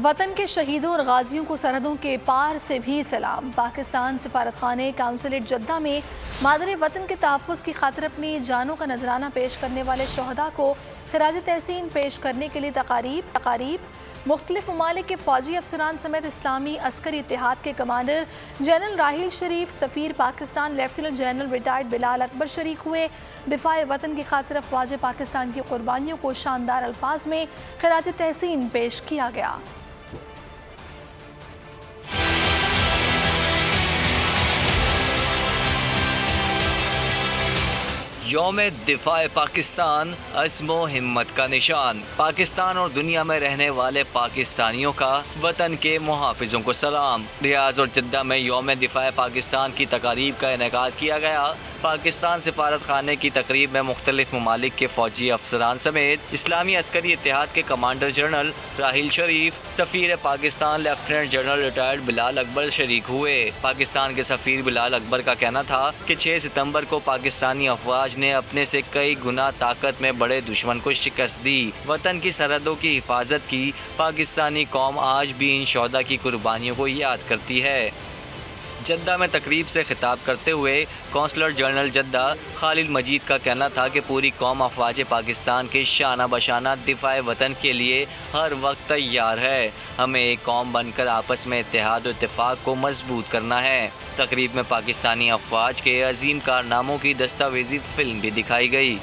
وطن کے شہیدوں اور غازیوں کو سرحدوں کے پار سے بھی سلام۔ پاکستان سفارتخانے کونسلیٹ جدہ میں مادر وطن کے تحفظ کی خاطر اپنی جانوں کا نذرانہ پیش کرنے والے شہداء کو خراج تحسین پیش کرنے کے لیے تقاریب مختلف ممالک کے فوجی افسران سمیت اسلامی عسکری اتحاد کے کمانڈر جنرل راحیل شریف، سفیر پاکستان لیفٹیننٹ جنرل ریٹائرڈ بلال اکبر شریک ہوئے۔ دفاع وطن کی خاطر افواج پاکستان کی قربانیوں کو شاندار الفاظ میں خراج تحسین پیش کیا گیا۔ یوم دفاع پاکستان عزم و ہمت کا نشان۔ پاکستان اور دنیا میں رہنے والے پاکستانیوں کا وطن کے محافظوں کو سلام۔ ریاض اور جدہ میں یوم دفاع پاکستان کی تقاریب کا انعقاد کیا گیا۔ پاکستان سفارت خانے کی تقریب میں مختلف ممالک کے فوجی افسران سمیت اسلامی عسکری اتحاد کے کمانڈر جنرل راحیل شریف، سفیر پاکستان لیفٹیننٹ جنرل ریٹائرڈ بلال اکبر شریک ہوئے۔ پاکستان کے سفیر بلال اکبر کا کہنا تھا کہ 6 ستمبر کو پاکستانی افواج نے اپنے سے کئی گنا طاقت میں بڑے دشمن کو شکست دی۔ وطن کی سرحدوں کی حفاظت کی پاکستانی قوم آج بھی ان شہداء کی قربانیوں کو یاد کرتی ہے۔ جدہ میں تقریب سے خطاب کرتے ہوئے کونسلر جنرل جدہ خالد مجید کا کہنا تھا کہ پوری قوم افواج پاکستان کے شانہ بشانہ دفاع وطن کے لیے ہر وقت تیار ہے۔ ہمیں ایک قوم بن کر آپس میں اتحاد و اتفاق کو مضبوط کرنا ہے۔ تقریب میں پاکستانی افواج کے عظیم کارناموں کی دستاویزی فلم بھی دکھائی گئی۔